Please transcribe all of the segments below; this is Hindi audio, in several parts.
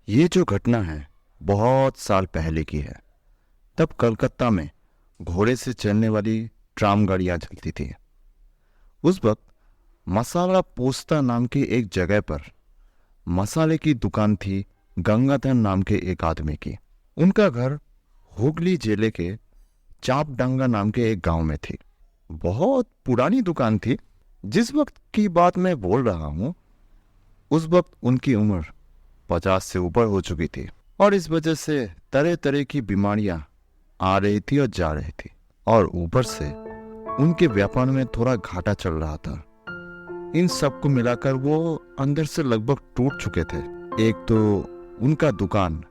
ये जो घटना है बहुत साल पहले की है। तब कलकत्ता में घोड़े से चलने वाली ट्राम गाड़ियां चलती थी। उस वक्त मसाला पोस्ता नाम की एक जगह पर मसाले की दुकान थी गंगाधर नाम के एक आदमी की। उनका घर हुगली जिले के चापडंगा नाम के एक गांव में थी। बहुत पुरानी दुकान थी। जिस वक्त की बात मैं बोल रहा हूं उस वक्त उनकी उम्र 50 से ऊपर हो चुकी थी और इस वजह से तरह तरह की बीमारियां आ रही थी और जा रही थी और ऊपर से उनके व्यापार में थोड़ा घाटा चल रहा था। इन सब को मिलाकर वो अंदर से लगभग टूट चुके थे। एक तो उनका दुकान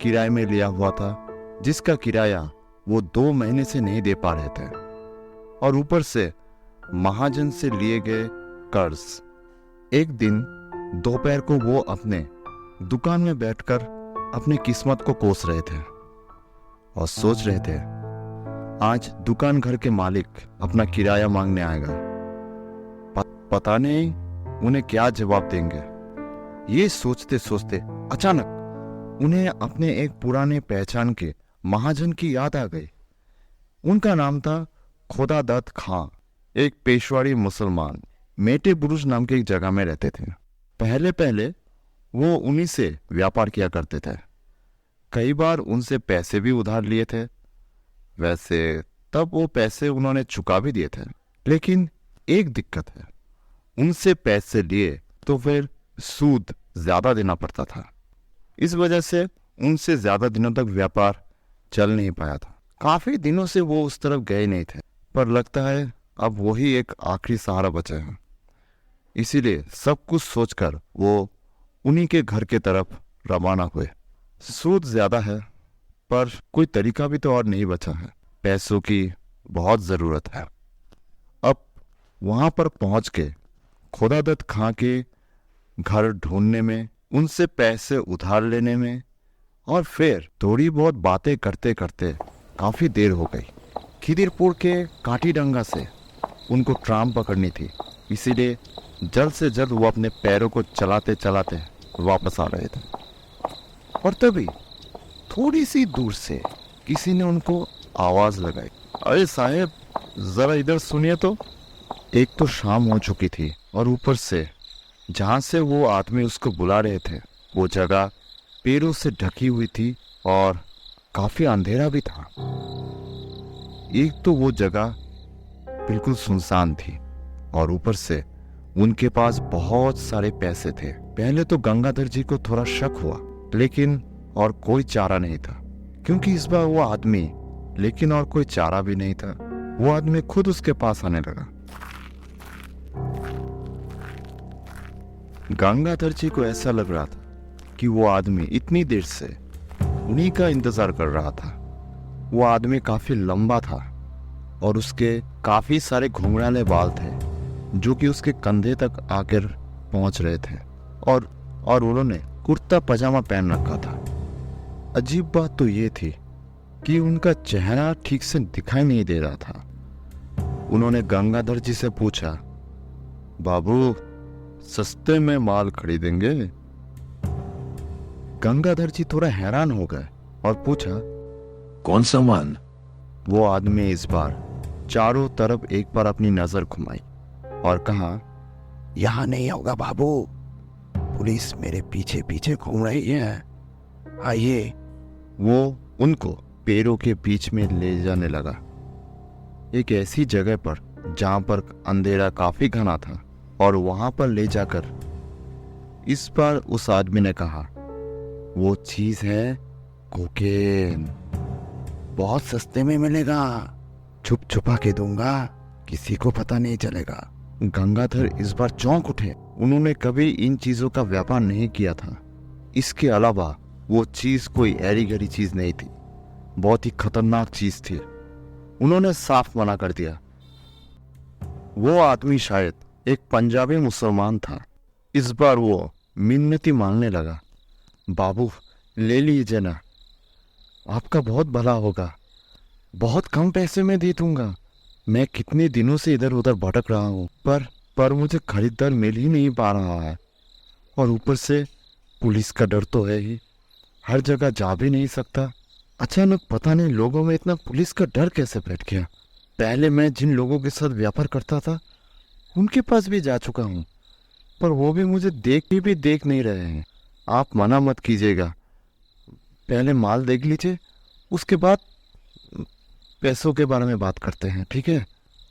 किराए में लिया हुआ था जिसका किराया वो 2 महीने से नहीं दे पा रहे थे और ऊपर से महाजन से लिए गए कर्ज। एक दिन दोपहर को वो अपने दुकान में बैठकर अपनी किस्मत को कोस रहे थे और सोच रहे थे आज दुकान घर के मालिक अपना किराया मांगने आएगा। पता नहीं उन्हें क्या जवाब देंगे। ये सोचते सोचते अचानक उन्हें अपने एक पुराने पहचान के महाजन की याद आ गई। उनका नाम था खुदादत्त खां, एक पेशवाड़ी मुसलमान मेटे बुरुज नाम की एक जगह में रहते थे। पहले पहले वो उन्हीं से व्यापार किया करते थे। कई बार उनसे पैसे भी उधार लिए थे। वैसे तब वो पैसे उन्होंने चुका भी दिए थे, लेकिन एक दिक्कत है, उनसे पैसे लिए तो फिर सूद ज्यादा देना पड़ता था। इस वजह से उनसे ज्यादा दिनों तक व्यापार चल नहीं पाया था। काफी दिनों से वो उस तरफ गए नहीं थे, पर लगता है अब वही एक आखिरी सहारा बचा है। इसीलिए सब कुछ सोचकर वो उन्हीं के घर के तरफ रवाना हुए। सूद ज्यादा है पर कोई तरीका भी तो और नहीं बचा है। पैसों की बहुत जरूरत है। अब वहां पर पहुंच के खुदादत्त खां के घर ढूंढने में, उनसे पैसे उधार लेने में और फिर थोड़ी बहुत बातें करते करते काफी देर हो गई। खिदिरपुर के काटीडंगा से उनको ट्राम पकड़नी थी, इसीलिए जल्द से जल्द वो अपने पैरों को चलाते चलाते वापस आ रहे थे और तभी थोड़ी सी दूर से किसी ने उनको आवाज लगाई, अरे साहब जरा इधर सुनिए तो। एक तो शाम हो चुकी थी और ऊपर से जहां से वो आदमी उसको बुला रहे थे वो जगह पेड़ों से ढकी हुई थी और काफी अंधेरा भी था। एक तो वो जगह बिल्कुल सुनसान थी और ऊपर से उनके पास बहुत सारे पैसे थे। पहले तो गंगाधर जी को थोड़ा शक हुआ, लेकिन और कोई चारा नहीं था क्योंकि इस बार वो आदमी, लेकिन और कोई चारा भी नहीं था। वो आदमी खुद उसके पास आने लगा। गंगाधर जी को ऐसा लग रहा था कि वो आदमी इतनी देर से उन्हीं का इंतजार कर रहा था। वो आदमी काफी लंबा था और उसके काफी सारे घुंघराले बाल थे जो कि उसके कंधे तक आकर पहुंच रहे थे और उन्होंने कुर्ता पजामा पहन रखा था। अजीब बात तो ये थी कि उनका चेहरा ठीक से दिखाई नहीं दे रहा था। उन्होंने गंगाधर जी से पूछा, बाबू सस्ते में माल खरीदेंगे? गंगाधर जी थोड़ा हैरान हो गए और पूछा, कौन सा माल? वो आदमी इस बार चारों तरफ एक बार अपनी नजर घुमाई और कहा, यहां नहीं होगा बाबू, पुलिस मेरे पीछे पीछे घूम रही है, आइए। वो उनको पेड़ों के बीच में ले जाने लगा, एक ऐसी जगह पर जहां पर अंधेरा काफी घना था और वहां पर ले जाकर इस बार उस आदमी ने कहा, वो चीज है कोकेन, बहुत सस्ते में मिलेगा, छुप छुपा के दूंगा, किसी को पता नहीं चलेगा। गंगाधर इस बार चौंक उठे। उन्होंने कभी इन चीजों का व्यापार नहीं किया था। इसके अलावा वो चीज कोई ऐरी गैरी चीज नहीं थी, बहुत ही खतरनाक चीज थी। उन्होंने साफ मना कर दिया। वो आदमी शायद एक पंजाबी मुसलमान था। इस बार वो मिन्नती मांगने लगा, बाबू ले लीजिए ना, आपका बहुत भला होगा, बहुत कम पैसे में दे दूंगा। मैं कितने दिनों से इधर उधर भटक रहा हूँ पर मुझे खरीदार मिल ही नहीं पा रहा है और ऊपर से पुलिस का डर तो है ही। हर जगह जा भी नहीं सकता। अचानक पता नहीं लोगों में इतना पुलिस का डर कैसे बैठ गया। पहले मैं जिन लोगों के साथ व्यापार करता था उनके पास भी जा चुका हूँ, पर वो भी मुझे देख नहीं रहे हैं। आप मना मत कीजिएगा, पहले माल देख लीजिए, उसके बाद पैसों के बारे में बात करते हैं, ठीक है?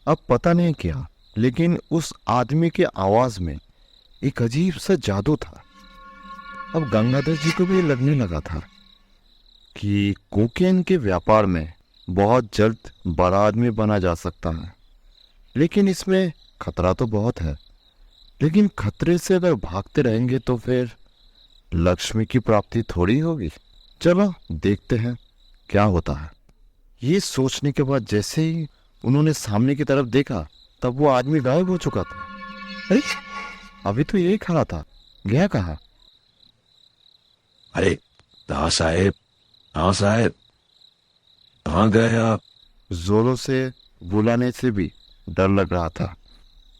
अब पता नहीं क्या, लेकिन उस आदमी के आवाज में एक अजीब सा जादू था। अब गंगाधर जी को भी लगने लगा था कि कोकेन के व्यापार में बहुत जल्द बड़ा आदमी बना जा सकता है, लेकिन इसमें खतरा तो बहुत है। लेकिन खतरे से अगर भागते रहेंगे तो फिर लक्ष्मी की प्राप्ति थोड़ी होगी। चलो देखते हैं क्या होता है। ये सोचने के बाद जैसे ही उन्होंने सामने की तरफ देखा तब वो आदमी गायब हो चुका था। अरे अभी तो यही खड़ा था, गया कहाँ? अरे हाँ साहेब, हाँ साहेब, कहाँ गए आप? जोरों से बुलाने से भी डर लग रहा था,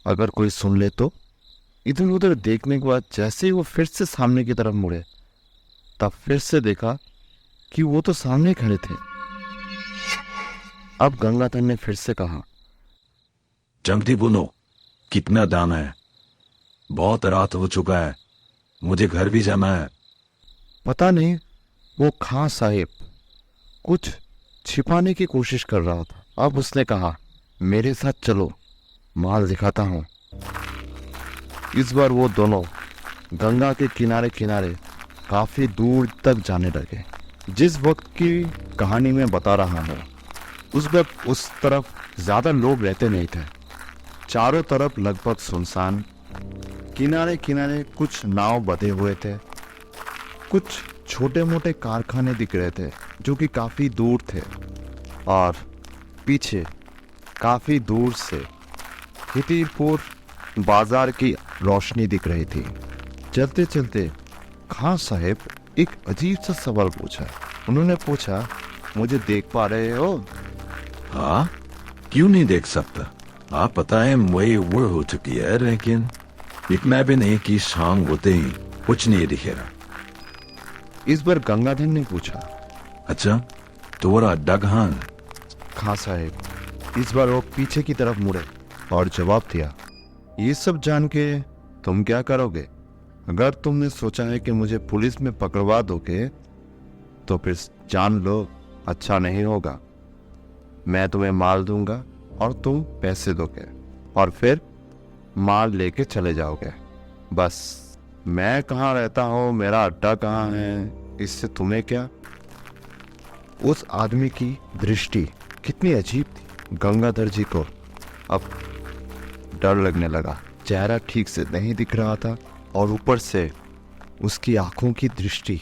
अगर कोई सुन ले तो। इधर उधर देखने के बाद जैसे ही वो फिर से सामने की तरफ मुड़े तब फिर से देखा कि वो तो सामने खड़े थे। अब गंगाधर ने फिर से कहा, जल्दी बोलो, कितना दाम है? बहुत रात हो चुका है, मुझे घर भी जाना है। पता नहीं वो खां साहिब कुछ छिपाने की कोशिश कर रहा था। अब उसने कहा, मेरे साथ चलो, माल दिखाता हूं। इस बार वो दोनों गंगा के किनारे किनारे काफी दूर तक जाने लगे। जिस वक्त की कहानी मैं बता रहा हूँ उस वक्त उस तरफ ज्यादा लोग रहते नहीं थे। चारों तरफ लगभग सुनसान, किनारे किनारे कुछ नाव बंधे हुए थे। कुछ छोटे मोटे कारखाने दिख रहे थे जो कि काफी दूर थे, और पीछे काफी दूर से हितीरपुर बाजार की रोशनी दिख रही थी। चलते चलते खां साहब एक अजीब सा सवाल पूछा। उन्होंने पूछा, मुझे देख पा रहे हो? हाँ, क्यों नहीं देख सकता? आप पता है मुझे वो हो चुकी है, लेकिन इतना भी नहीं कि शाम होते ही कुछ नहीं दिखेगा। इस बार गंगाधर ने पूछा। अच्छा, तुम्हारा अड्डा कहाँ है? खां साहब इस बार वो पीछे की तरफ मुड़े और जवाब दिया, ये सब जान के तुम क्या करोगे? अगर तुमने सोचा है कि मुझे पुलिस में पकड़वा दोगे तो फिर जान लो अच्छा नहीं होगा। मैं तुम्हें माल दूंगा और तुम पैसे दोगे और फिर माल लेके चले जाओगे। बस मैं कहाँ रहता हूँ, मेरा अड्डा कहाँ है, इससे तुम्हें क्या? उस आदमी की दृष्टि कितनी अजीब थी। गंगाधर जी को अब डर लगने लगा। चेहरा ठीक से नहीं दिख रहा था और ऊपर से उसकी आंखों की दृष्टि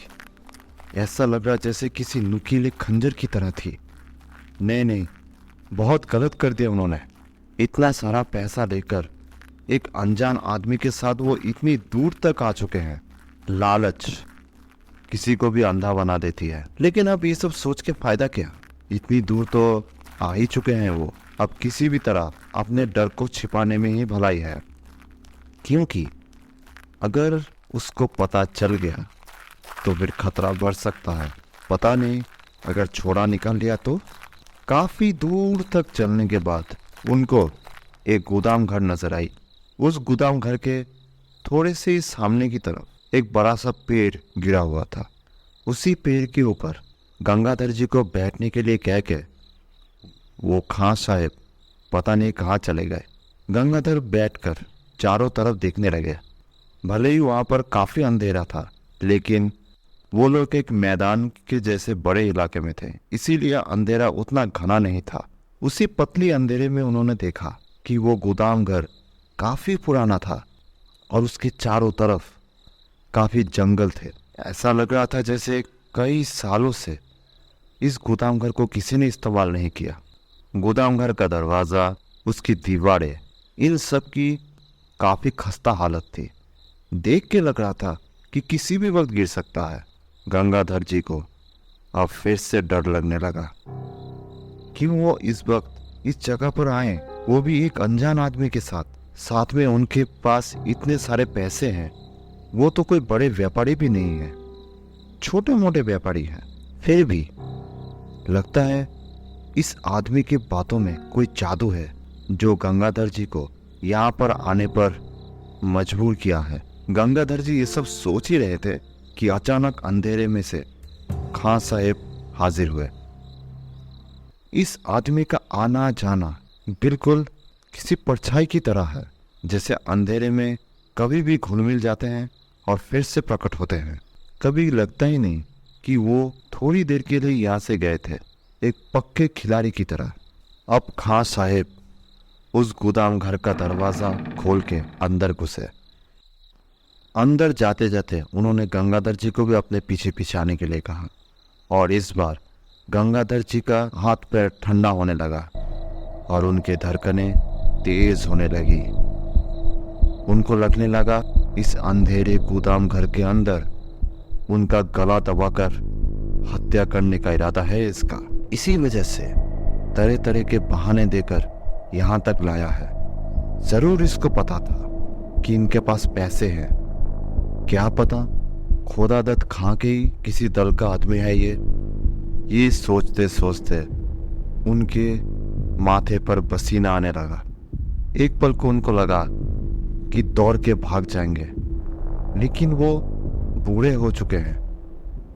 ऐसा लग रहा जैसे किसी नुकीले खंजर की तरह थी। नहीं, बहुत गलत कर दिया उन्होंने। इतना सारा पैसा लेकर एक अनजान आदमी के साथ वो इतनी दूर तक आ चुके हैं। लालच किसी को भी अंधा बना देती है। लेकिन अब ये सब सोच के फायदा क्या? इतनी दूर तो आ ही चुके हैं वो। अब किसी भी तरह अपने डर को छिपाने में ही भलाई है, क्योंकि अगर उसको पता चल गया तो फिर खतरा बढ़ सकता है। पता नहीं अगर छोड़ा निकाल लिया तो। काफी दूर तक चलने के बाद उनको एक गोदाम घर नजर आई। उस गोदाम घर के थोड़े से ही सामने की तरफ एक बड़ा सा पेड़ गिरा हुआ था। उसी पेड़ के ऊपर गंगाधर जी को बैठने के लिए कह के वो खां साहब पता नहीं कहाँ चले गए। गंगाधर बैठकर चारों तरफ देखने लगे। भले ही वहाँ पर काफी अंधेरा था, लेकिन वो लोग एक मैदान के जैसे बड़े इलाके में थे, इसीलिए अंधेरा उतना घना नहीं था। उसी पतली अंधेरे में उन्होंने देखा कि वो गोदाम घर काफी पुराना था और उसके चारों तरफ काफी जंगल थे। ऐसा लग रहा था जैसे कई सालों से इस गोदाम घर को किसी ने इस्तेमाल नहीं किया। गोदाम घर का दरवाजा, उसकी दीवारें, इन सब की काफी खस्ता हालत थी। देख के लग रहा था कि किसी भी वक्त गिर सकता है। गंगाधर जी को अब फिर से डर लगने लगा। क्यों वो इस वक्त इस जगह पर आए, वो भी एक अनजान आदमी के साथ में उनके पास इतने सारे पैसे हैं। वो तो कोई बड़े व्यापारी भी नहीं है। छोटे मोटे व्यापारी हैं। फिर भी लगता है इस आदमी की बातों में कोई जादू है जो गंगाधर जी को यहाँ पर आने पर मजबूर किया है। गंगाधर जी ये सब सोच ही रहे थे कि अचानक अंधेरे में से खां साहब हाजिर हुए। इस आदमी का आना जाना बिल्कुल किसी परछाई की तरह है, जैसे अंधेरे में कभी भी घुल मिल जाते हैं और फिर से प्रकट होते हैं। कभी लगता ही नहीं कि वो थोड़ी देर के लिए यहाँ से गए थे, एक पक्के खिलाड़ी की तरह। अब खां साहब उस गोदाम घर का दरवाज़ा खोल के अंदर घुसे। अंदर जाते जाते उन्होंने गंगाधर जी को भी अपने पीछे पीछे आने के लिए कहा और इस बार गंगाधर जी का हाथ पैर ठंडा होने लगा और उनके धड़कनें तेज होने लगी। उनको लगने लगा इस अंधेरे गोदाम घर के अंदर उनका गला दबाकर हत्या करने का इरादा है इसका। इसी वजह से तरह तरह के बहाने देकर यहाँ तक लाया है। जरूर इसको पता था कि इनके पास पैसे हैं। क्या पता खोदादत्त खां के ही किसी दल का आदमी है ये सोचते सोचते उनके माथे पर पसीना आने लगा। एक पल को उनको लगा कि दौड़ के भाग जाएंगे, लेकिन वो बूढ़े हो चुके हैं।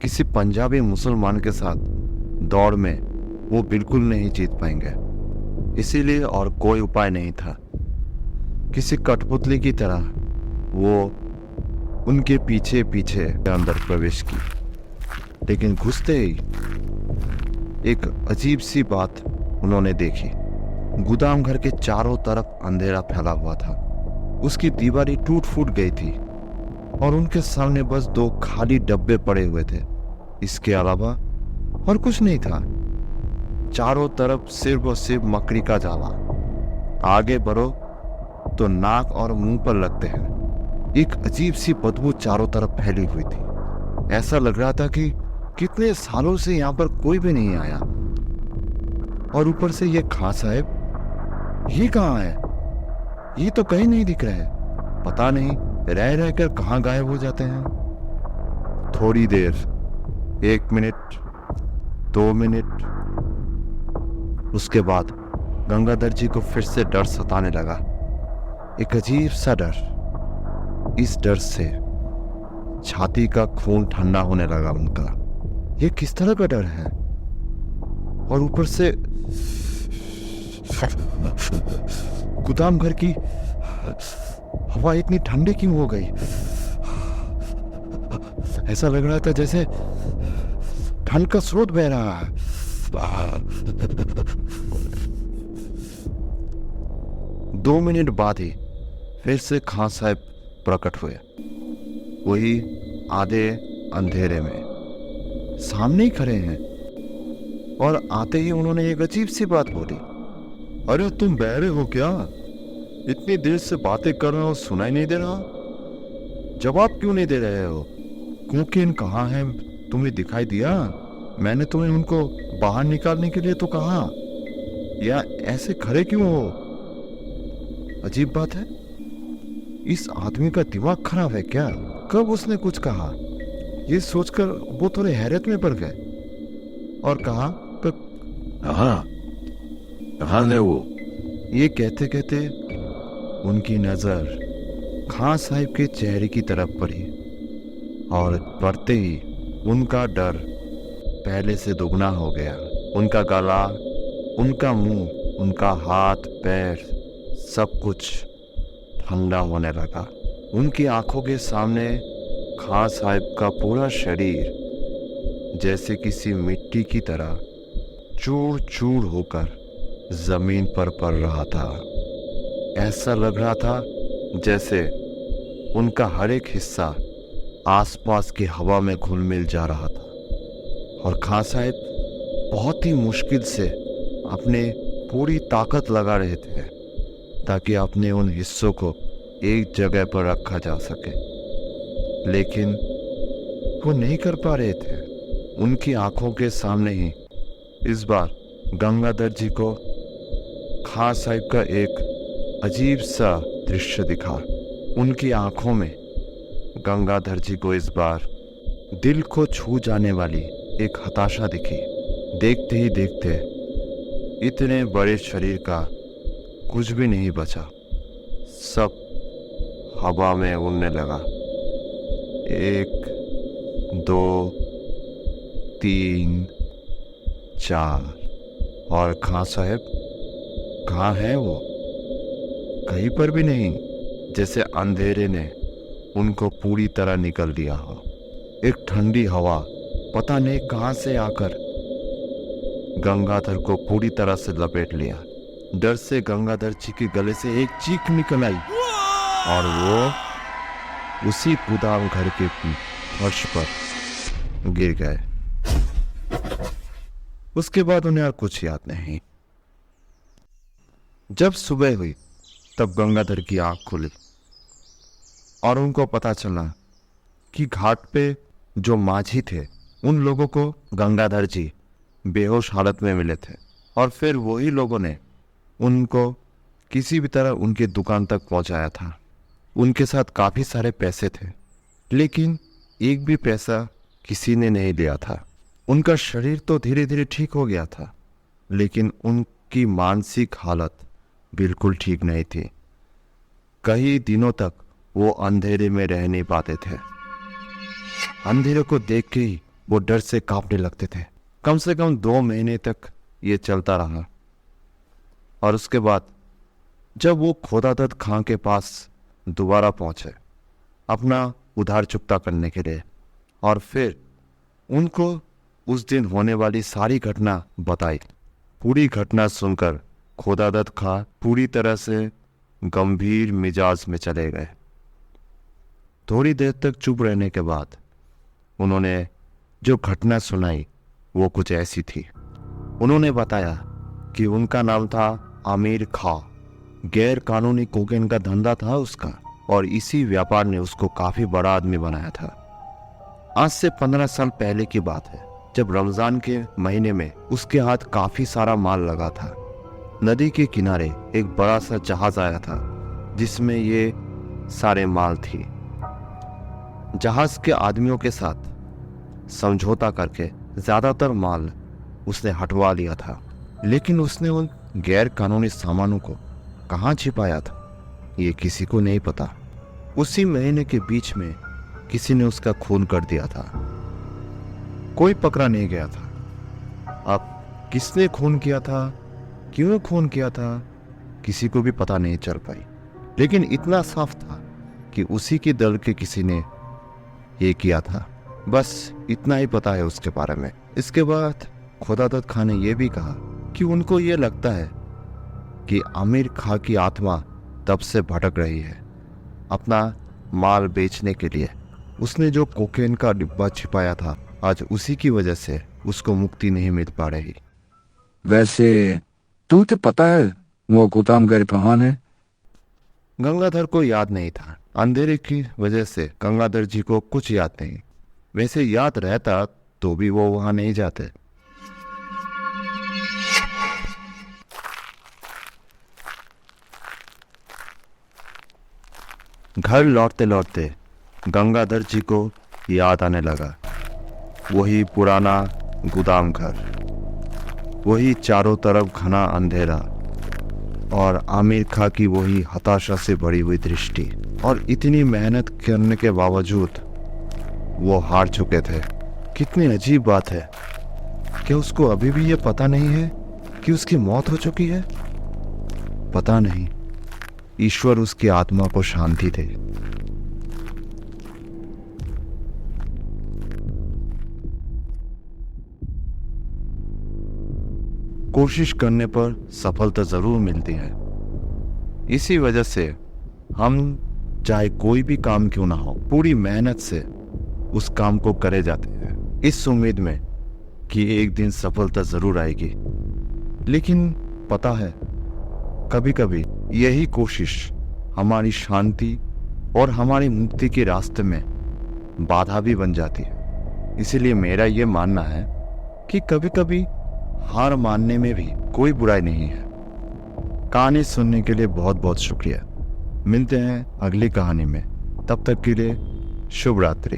किसी पंजाबी मुसलमान के साथ दौड़ में वो बिल्कुल नहीं जीत पाएंगे, इसीलिए और कोई उपाय नहीं था। किसी कठपुतली की तरह वो उनके पीछे पीछे अंदर प्रवेश की, लेकिन घुसते ही एक अजीब सी बात उन्होंने देखी। गोदाम घर के चारों तरफ अंधेरा फैला हुआ था, उसकी दीवारें टूट फूट गई थी और उनके सामने बस 2 खाली डब्बे पड़े हुए थे। इसके अलावा और कुछ नहीं था। चारों तरफ सिर्फ और सिर्फ मकड़ी का जाला। आगे बढ़ो तो नाक और मुंह पर लगते हैं। एक अजीब सी बदबू चारों तरफ फैली हुई थी। ऐसा लग रहा था कि कितने सालों से यहाँ पर कोई भी नहीं आया। और ऊपर से ये खां साहब, ये कहाँ है? ये तो कहीं नहीं दिख रहे। पता नहीं रह रह कर कहाँ गायब हो जाते हैं। थोड़ी देर, 1 मिनट, 2 मिनट, उसके बाद गंगाधर जी को फिर से डर सताने लगा। एक अजीब सा डर। इस डर से छाती का खून ठंडा होने लगा उनका। ये किस तरह का डर है? और ऊपर से गोदाम घर की हवा इतनी ठंडी क्यों हो गई? ऐसा लग रहा था जैसे ठंड का स्रोत बह रहा है। 2 मिनट बाद ही फिर से खां साहब प्रकट हुए, वही आधे अंधेरे में सामने ही खड़े हैं। और आते ही उन्होंने एक अजीब सी बात बोली। अरे तुम बहरे हो क्या? इतनी देर से बातें कर रहे हो, सुनाई नहीं दे रहा? जवाब क्यों नहीं दे रहे हो? कोकीन कहाँ है? तुम्हें दिखाई दिया? मैंने तुम्हें उनको बाहर निकालने के लिए तो कहा, या ऐसे खड़े क्यों हो? अजीब बात है, इस आदमी का दिमाग खराब है क्या? कब उसने कुछ कहा? ये सोचकर वो थोड़े हैरत में पड़ गए और कहा, तो कहाँ है वो? ये कहते कहते उनकी नजर खां साहब के चेहरे की तरफ पड़ी और पड़ते ही उनका डर पहले से दुगना हो गया। उनका गला, उनका मुंह, उनका हाथ पैर सब कुछ ठंडा होने लगा। उनकी आंखों के सामने खां साहब का पूरा शरीर जैसे किसी मिट्टी की तरह चूर चूर होकर जमीन पर पड़ रहा था। ऐसा लग रहा था जैसे उनका हर एक हिस्सा आसपास की हवा में घुल मिल जा रहा था। और खां साहब बहुत ही मुश्किल से अपने पूरी ताकत लगा रहे थे ताकि अपने उन हिस्सों को एक जगह पर रखा जा सके, लेकिन वो नहीं कर पा रहे थे। उनकी आंखों के सामने ही इस बार गंगाधर जी को खां साहब का एक अजीब सा दृश्य दिखा। उनकी आंखों में गंगाधर जी को इस बार दिल को छू जाने वाली एक हताशा दिखी। देखते ही देखते इतने बड़े शरीर का कुछ भी नहीं बचा, सब हवा में उड़ने लगा। 1 2 3 4 और खां साहब कहाँ है वो? कहीं पर भी नहीं, जैसे अंधेरे ने उनको पूरी तरह निकल लिया हो। एक ठंडी हवा पता नहीं कहां से आकर गंगाधर को पूरी तरह से लपेट लिया। डर से गंगाधर जी के गले से एक चीख निकल आई और वो उसी गोदाम घर के फर्श पर गिर गए। उसके बाद उन्हें और कुछ याद नहीं। जब सुबह हुई तब गंगाधर की आंख खुली और उनको पता चला कि घाट पे जो माझी थे उन लोगों को गंगाधर जी बेहोश हालत में मिले थे और फिर वही लोगों ने उनको किसी भी तरह उनकी दुकान तक पहुंचाया था। उनके साथ काफी सारे पैसे थे, लेकिन एक भी पैसा किसी ने नहीं लिया था। उनका शरीर तो धीरे धीरे ठीक हो गया था, लेकिन उनकी मानसिक हालत बिल्कुल ठीक नहीं थी। कई दिनों तक वो अंधेरे में रह नहीं पाते थे। अंधेरे को देख के ही वो डर से कांपने लगते थे। कम से कम 2 महीने तक ये चलता रहा और उसके बाद जब वो खोदादत खां के पास दोबारा पहुंचे अपना उधार चुकता करने के लिए, और फिर उनको उस दिन होने वाली सारी घटना बताई। पूरी घटना सुनकर खोदादत खां पूरी तरह से गंभीर मिजाज में चले गए। थोड़ी देर तक चुप रहने के बाद उन्होंने जो घटना सुनाई वो कुछ ऐसी थी। उन्होंने बताया कि उनका नाम था आमिर खां। गैर कानूनी कोकेन का धंधा था उसका और इसी व्यापार ने उसको काफी बड़ा आदमी बनाया था। आज से 15 साल पहले की बात है, जब रमजान के महीने में उसके हाथ काफी सारा माल लगा था। नदी के किनारे एक बड़ा सा जहाज आया था जिसमें ये सारे माल थी। जहाज के आदमियों के साथ समझौता करके ज्यादातर माल उसने हटवा लिया था, लेकिन उसने उन गैर कानूनी सामानों को कहाँ छिपाया था ये किसी को नहीं पता। उसी महीने के बीच में किसी ने उसका खून कर दिया था। कोई पकड़ा नहीं गया था। अब किसने खून किया था, क्यों खून किया था, किसी को भी पता नहीं चल पाई। लेकिन इतना साफ था कि उसी के दल के किसी ने ये किया था। बस इतना ही पता है उसके बारे में। इसके बाद खोदादत खां ने यह भी कहा कि उनको ये लगता है कि आमिर खां की आत्मा तब से भटक रही है अपना माल बेचने के लिए। उसने जो कोकेन का डिब्बा छिपाया था, आज उसी की वजह से उसको मुक्ति नहीं मिल पा रही। वैसे तुझे पता है वो गोदाम घर कहाँ है? गंगाधर को याद नहीं था। अंधेरे की वजह से गंगाधर जी को कुछ याद नहीं। वैसे याद रहता तो भी वो वहां नहीं जाते। घर लौटते लौटते गंगाधर जी को याद आने लगा वही पुराना गोदाम घर, वही चारों तरफ घना अंधेरा और आमिर खां की वही हताशा से भरी हुई दृष्टि। और इतनी मेहनत करने के बावजूद वो हार चुके थे। कितनी अजीब बात है कि उसको अभी भी ये पता नहीं है कि उसकी मौत हो चुकी है। पता नहीं, ईश्वर उसकी आत्मा को शांति दे। कोशिश करने पर सफलता जरूर मिलती है। इसी वजह से हम चाहे कोई भी काम क्यों ना हो, पूरी मेहनत से उस काम को करे जाते हैं, इस उम्मीद में कि एक दिन सफलता जरूर आएगी। लेकिन पता है, कभी कभी यही कोशिश हमारी शांति और हमारी मुक्ति के रास्ते में बाधा भी बन जाती है। इसीलिए मेरा ये मानना है कि कभी कभी हार मानने में भी कोई बुराई नहीं है। कहानी सुनने के लिए बहुत बहुत शुक्रिया। मिलते हैं अगली कहानी में। तब तक के लिए शुभ रात्रि।